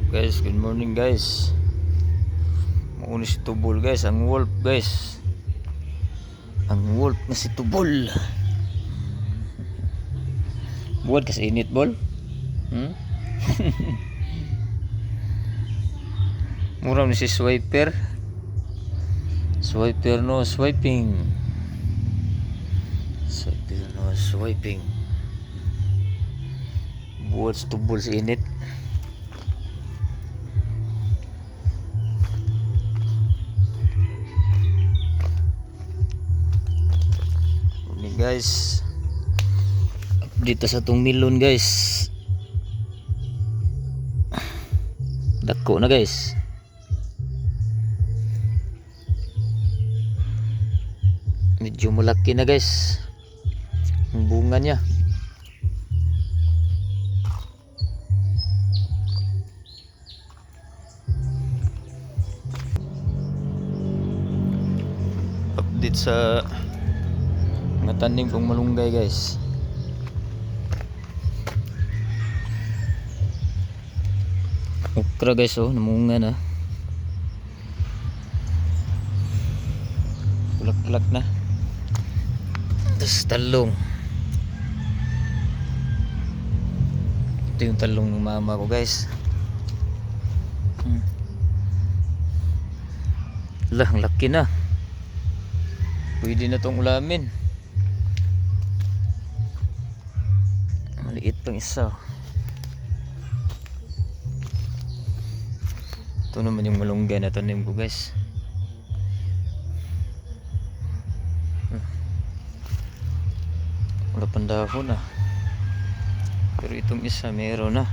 Guys, good morning guys. Mauna si Tubol guys, ang wolf guys. Ang wolf na si Tubol. Buwan kasi init bol. Mura ni si Swiper. Swiper no swiping. Swiper no swiping. Buwan si Tubol sa init. Guys, dito sa tong milon guys, dako na guys. Medyo malaki na guys ang bunga niya. Update sa mga tanim kong malunggay guys. Okra guys, oh namunga na, bulak-bulak na. Tapos talong, ito yung talong ng mama ko guys. Lah, ang laki na, pwede na tong ulamin. Maliit pang isa. Ito naman yung malunggay na tanim ko guys. Wala pang dahon na, pero itong isa meron na.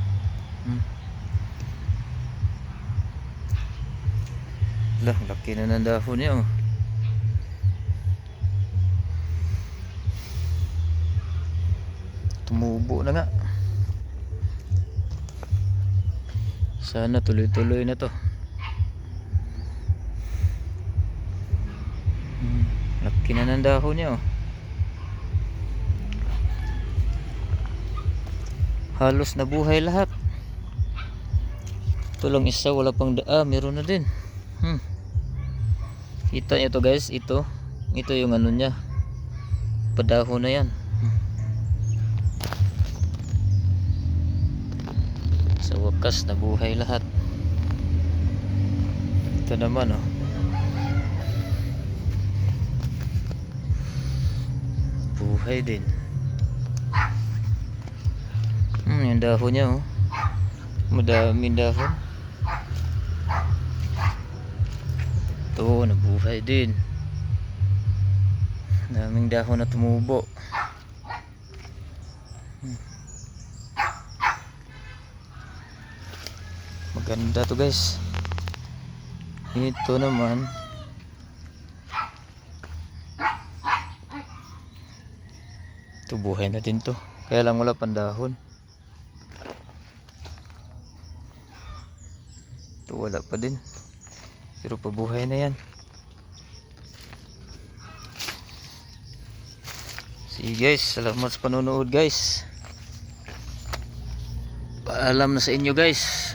Lah, laki na ng dahon niya oh. Tumubo na nga. Sana tuloy-tuloy na to. Laki na ng dahon niya oh. Halos nabuhay lahat. Ito lang isa, wala pang meron na din. Kita nyo to guys, ito yung ano niya, padahon na yan. Sa wakas nabuhay lahat. Ito naman oh, buhay din. Yung dahon niya oh, madaming dahon. Ito nabuhay din, daming dahon na tumubo. Maganda to guys. Ito naman ito, buhay na din to, kaya lang wala pang dahon. Ito wala pa din, pero pabuhay na yan. Sige guys, salamat sa panonood guys. Paalam na sa inyo guys.